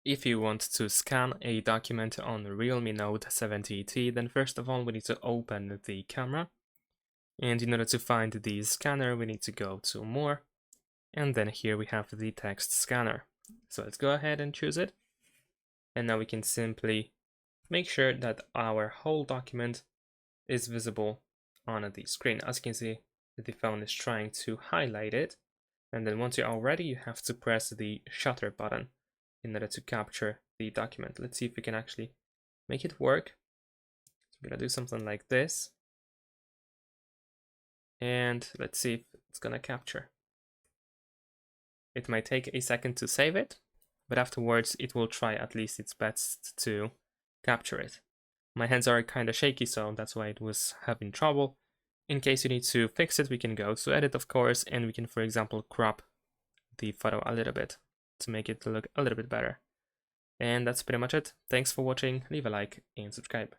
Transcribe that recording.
If you want to scan a document on Realme Note 70T, then first of all we need to open the camera. And in order to find the scanner, we need to go to More. And then here we have the text scanner. So let's go ahead and choose it. And now we can simply make sure that our whole document is visible on the screen. As you can see, the phone is trying to highlight it. And then once you are ready, you have to press the shutter button in order to capture the document. Let's see if we can actually make it work. So I'm gonna do something like this. And let's see if it's gonna capture. It might take a second to save it, but afterwards it will try at least its best to capture it. My hands are kind of shaky, so that's why it was having trouble. In case you need to fix it, we can go to edit, of course, and we can, for example, crop the photo a little bit to make it look a little bit better. And that's pretty much it. Thanks for watching, leave a like and subscribe.